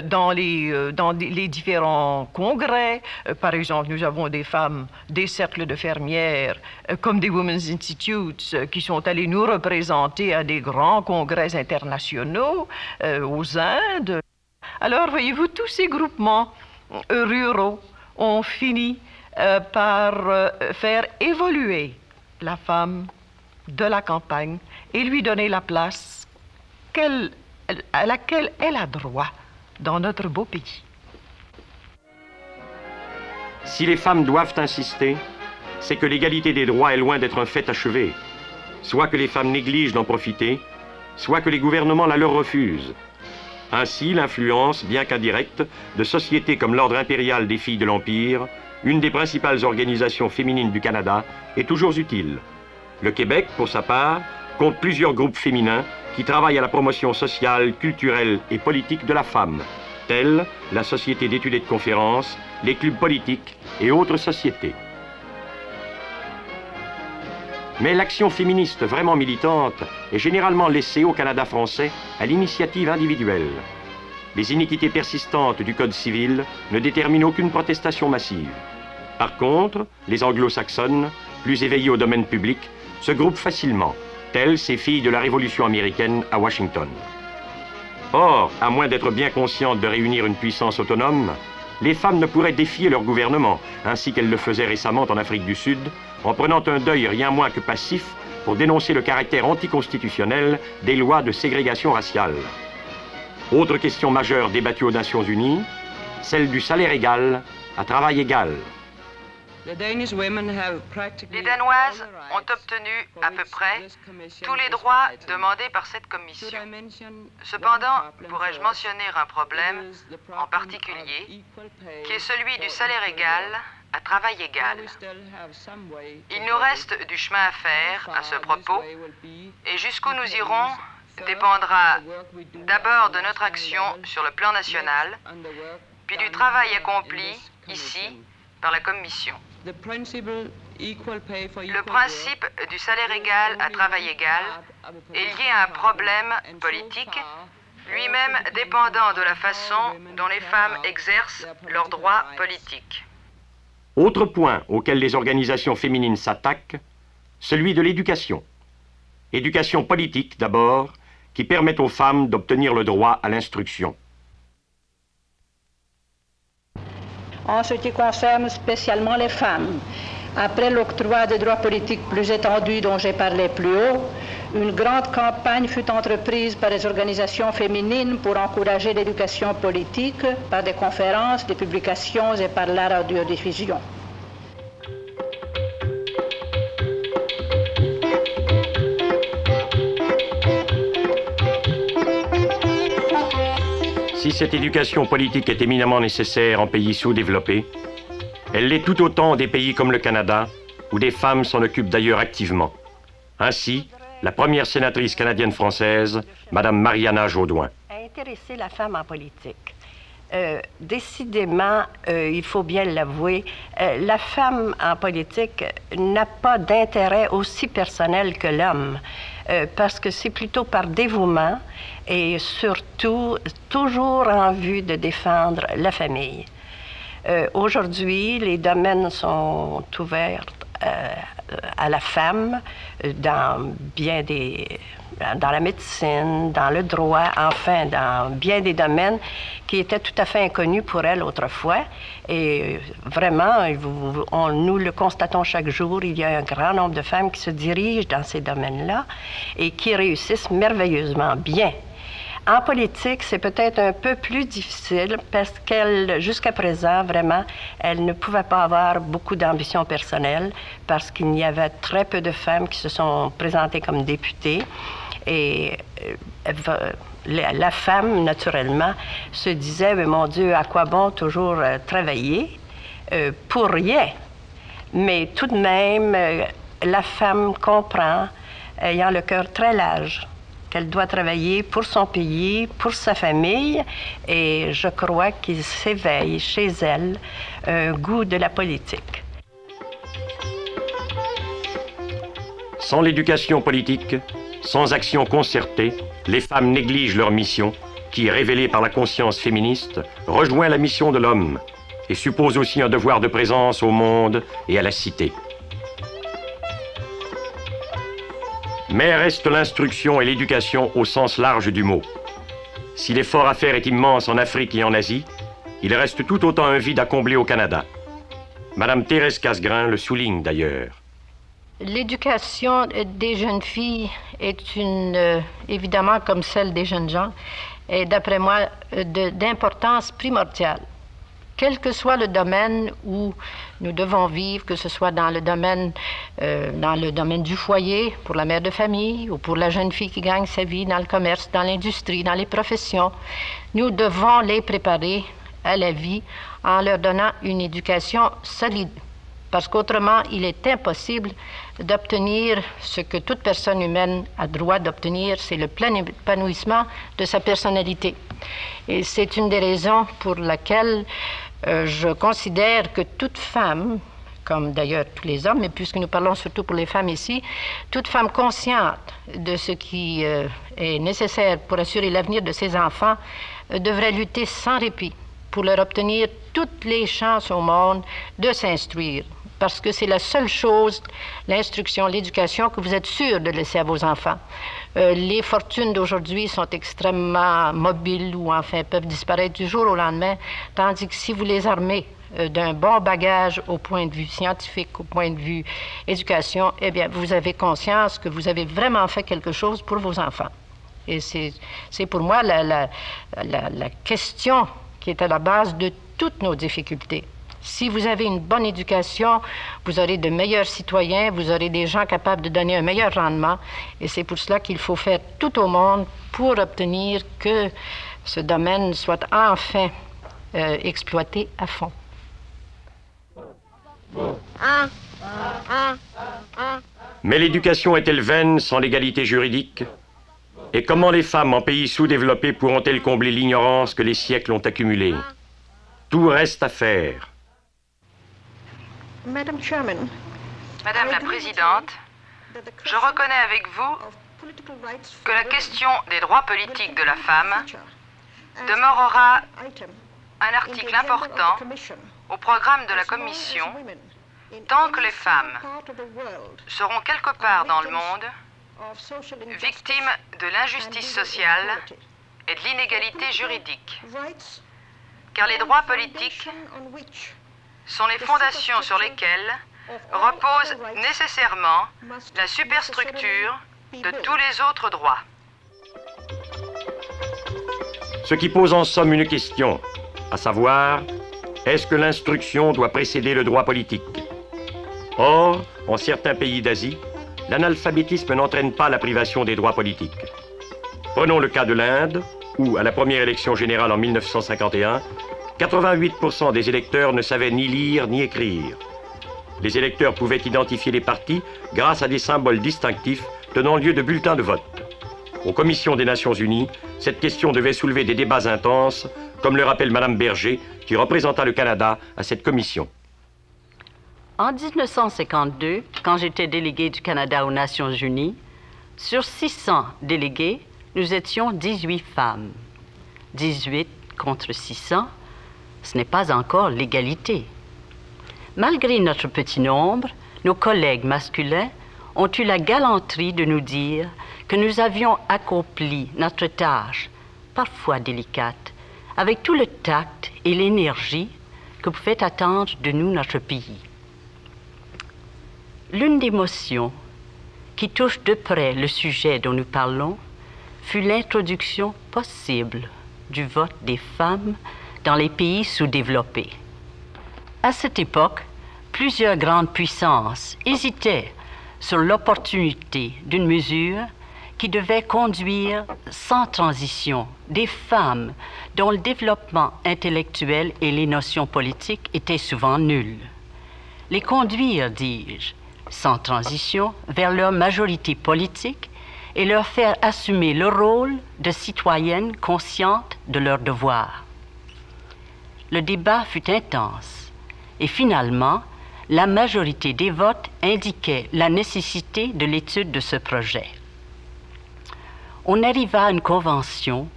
dans les différents congrès. Par exemple, nous avons des femmes des cercles de fermières comme des Women's Institutes qui sont allées nous représenter à des grands congrès internationaux aux Indes. Alors, voyez-vous, tous ces groupements ruraux ont fini par faire évoluer la femme de la campagne et lui donner la place à laquelle elle a droit dans notre beau pays. Si les femmes doivent insister, c'est que l'égalité des droits est loin d'être un fait achevé. Soit que les femmes négligent d'en profiter, soit que les gouvernements la leur refusent. Ainsi, l'influence, bien qu'indirecte, de sociétés comme l'Ordre impérial des filles de l'Empire, une des principales organisations féminines du Canada, est toujours utile. Le Québec, pour sa part, compte plusieurs groupes féminins qui travaillent à la promotion sociale, culturelle et politique de la femme, tels la Société d'études et de conférences, les clubs politiques et autres sociétés. Mais l'action féministe vraiment militante est généralement laissée au Canada français à l'initiative individuelle. Les iniquités persistantes du Code civil ne déterminent aucune protestation massive. Par contre, les anglo-saxonnes, plus éveillées au domaine public, se groupent facilement, telles ces filles de la Révolution américaine à Washington. Or, à moins d'être bien conscientes de réunir une puissance autonome, les femmes ne pourraient défier leur gouvernement, ainsi qu'elles le faisaient récemment en Afrique du Sud, en prenant un deuil rien moins que passif pour dénoncer le caractère anticonstitutionnel des lois de ségrégation raciale. Autre question majeure débattue aux Nations Unies, celle du salaire égal à travail égal. Les Danoises ont obtenu à peu près tous les droits demandés par cette commission. Cependant, pourrais-je mentionner un problème en particulier, qui est celui du salaire égal à travail égal. Il nous reste du chemin à faire à ce propos, et jusqu'où nous irons dépendra d'abord de notre action sur le plan national, puis du travail accompli ici par la Commission. Le principe du salaire égal à travail égal est lié à un problème politique, lui-même dépendant de la façon dont les femmes exercent leurs droits politiques. Autre point auquel les organisations féminines s'attaquent, celui de l'éducation. Éducation politique d'abord, qui permet aux femmes d'obtenir le droit à l'instruction. En ce qui concerne spécialement les femmes, après l'octroi des droits politiques plus étendus dont j'ai parlé plus haut, une grande campagne fut entreprise par les organisations féminines pour encourager l'éducation politique par des conférences, des publications et par la radiodiffusion. Si cette éducation politique est éminemment nécessaire en pays sous-développés, elle l'est tout autant des pays comme le Canada, où des femmes s'en occupent d'ailleurs activement. Ainsi, la première sénatrice canadienne-française, Mme Mariana Jaudoin. A intéresser la femme en politique. Décidément, il faut bien l'avouer, la femme en politique n'a pas d'intérêt aussi personnel que l'homme, parce que c'est plutôt par dévouement et surtout toujours en vue de défendre la famille. Aujourd'hui, les domaines sont ouverts à la femme dans bien des dans la médecine, dans le droit, enfin, dans bien des domaines qui étaient tout à fait inconnus pour elles autrefois. Et vraiment, nous le constatons chaque jour, il y a un grand nombre de femmes qui se dirigent dans ces domaines-là et qui réussissent merveilleusement bien. En politique, c'est peut-être un peu plus difficile parce qu'elle, jusqu'à présent, vraiment, elle ne pouvait pas avoir beaucoup d'ambition personnelle parce qu'il y avait très peu de femmes qui se sont présentées comme députées. Et la femme, naturellement, se disait, mais mon Dieu, à quoi bon toujours travailler pour rien? Mais tout de même, la femme comprend, ayant le cœur très large, qu'elle doit travailler pour son pays, pour sa famille, et je crois qu'il s'éveille chez elle un goût de la politique. Sans l'éducation politique, sans action concertée, les femmes négligent leur mission, qui, révélée par la conscience féministe, rejoint la mission de l'homme et suppose aussi un devoir de présence au monde et à la cité. Mais reste l'instruction et l'éducation au sens large du mot. Si l'effort à faire est immense en Afrique et en Asie, il reste tout autant un vide à combler au Canada. Madame Thérèse Casgrain le souligne d'ailleurs. L'éducation des jeunes filles est évidemment comme celle des jeunes gens, est d'après moi d'importance primordiale. Quel que soit le domaine où nous devons vivre, que ce soit dans le domaine du foyer, pour la mère de famille, ou pour la jeune fille qui gagne sa vie dans le commerce, dans l'industrie, dans les professions, nous devons les préparer à la vie en leur donnant une éducation solide. Parce qu'autrement, il est impossible d'obtenir ce que toute personne humaine a droit d'obtenir, c'est le plein épanouissement de sa personnalité. Et c'est une des raisons pour laquelle je considère que toute femme, comme d'ailleurs tous les hommes, mais puisque nous parlons surtout pour les femmes ici, toute femme consciente de ce qui est nécessaire pour assurer l'avenir de ses enfants devrait lutter sans répit pour leur obtenir toutes les chances au monde de s'instruire. Parce que c'est la seule chose, l'instruction, l'éducation, que vous êtes sûr de laisser à vos enfants. Les fortunes d'aujourd'hui sont extrêmement mobiles ou enfin peuvent disparaître du jour au lendemain, tandis que si vous les armez d'un bon bagage au point de vue scientifique, au point de vue éducation, eh bien, vous avez conscience que vous avez vraiment fait quelque chose pour vos enfants. Et c'est pour moi la question qui est à la base de toutes nos difficultés. Si vous avez une bonne éducation, vous aurez de meilleurs citoyens, vous aurez des gens capables de donner un meilleur rendement. Et c'est pour cela qu'il faut faire tout au monde pour obtenir que ce domaine soit enfin exploité à fond. Mais l'éducation est-elle vaine sans l'égalité juridique? Et comment les femmes en pays sous-développés pourront-elles combler l'ignorance que les siècles ont accumulée? Tout reste à faire. Madame la Présidente, je reconnais avec vous que la question des droits politiques de la femme demeurera un article important au programme de la Commission tant que les femmes seront quelque part dans le monde victimes de l'injustice sociale et de l'inégalité juridique. Car les droits politiques sont les fondations sur lesquelles repose nécessairement la superstructure de tous les autres droits. Ce qui pose en somme une question, à savoir, est-ce que l'instruction doit précéder le droit politique? Or, en certains pays d'Asie, l'analphabétisme n'entraîne pas la privation des droits politiques. Prenons le cas de l'Inde, où, à la première élection générale en 1951, 88% des électeurs ne savaient ni lire ni écrire. Les électeurs pouvaient identifier les partis grâce à des symboles distinctifs tenant lieu de bulletins de vote. Aux commissions des Nations Unies, cette question devait soulever des débats intenses, comme le rappelle Madame Berger, qui représenta le Canada à cette commission. En 1952, quand j'étais déléguée du Canada aux Nations Unies, sur 600 délégués, nous étions 18 femmes. 18 contre 600, ce n'est pas encore l'égalité. Malgré notre petit nombre, nos collègues masculins ont eu la galanterie de nous dire que nous avions accompli notre tâche, parfois délicate, avec tout le tact et l'énergie que pouvait attendre de nous notre pays. L'une des motions qui touche de près le sujet dont nous parlons fut l'introduction possible du vote des femmes dans les pays sous-développés. À cette époque, plusieurs grandes puissances hésitaient sur l'opportunité d'une mesure qui devait conduire sans transition des femmes dont le développement intellectuel et les notions politiques étaient souvent nuls. Les conduire, dis-je, sans transition, vers leur majorité politique et leur faire assumer le rôle de citoyennes conscientes de leurs devoirs. Le débat fut intense et finalement, la majorité des votes indiquait la nécessité de l'étude de ce projet. On arriva à une convention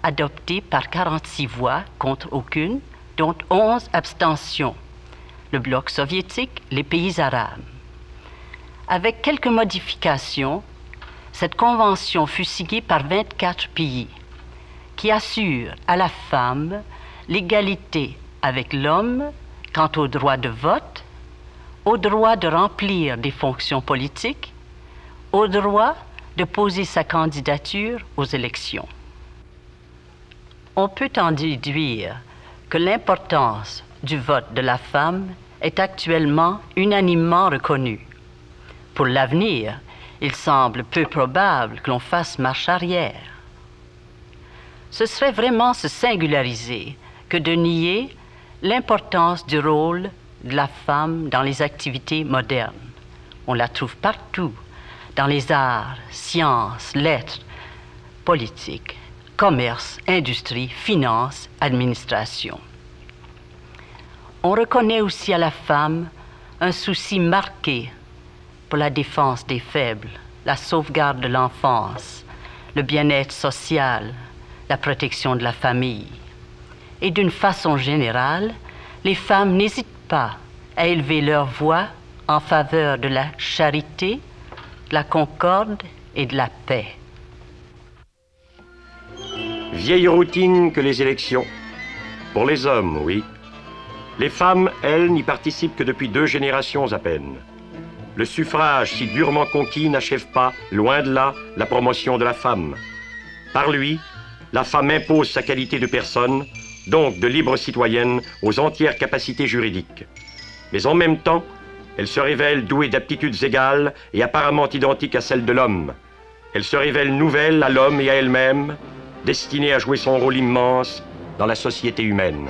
adoptée par 46 voix contre aucune, dont 11 abstentions, le bloc soviétique, les pays arabes. Avec quelques modifications, cette convention fut signée par 24 pays qui assurent à la femme l'égalité avec l'homme quant au droit de vote, au droit de remplir des fonctions politiques, au droit de poser sa candidature aux élections. On peut en déduire que l'importance du vote de la femme est actuellement unanimement reconnue. Pour l'avenir, il semble peu probable que l'on fasse marche arrière. Ce serait vraiment se singulariser que de nier l'importance du rôle de la femme dans les activités modernes. On la trouve partout, dans les arts, sciences, lettres, politique, commerce, industrie, finance, administration. On reconnaît aussi à la femme un souci marqué pour la défense des faibles, la sauvegarde de l'enfance, le bien-être social, la protection de la famille. Et d'une façon générale, les femmes n'hésitent pas à élever leur voix en faveur de la charité, de la concorde et de la paix. Vieille routine que les élections. Pour les hommes, oui. Les femmes, elles, n'y participent que depuis 2 générations à peine. Le suffrage, si durement conquis, n'achève pas, loin de là, la promotion de la femme. Par lui, la femme impose sa qualité de personne, donc de libre citoyenne, aux entières capacités juridiques. Mais en même temps, elle se révèle douée d'aptitudes égales et apparemment identiques à celles de l'homme. Elle se révèle nouvelle à l'homme et à elle-même, destinée à jouer son rôle immense dans la société humaine.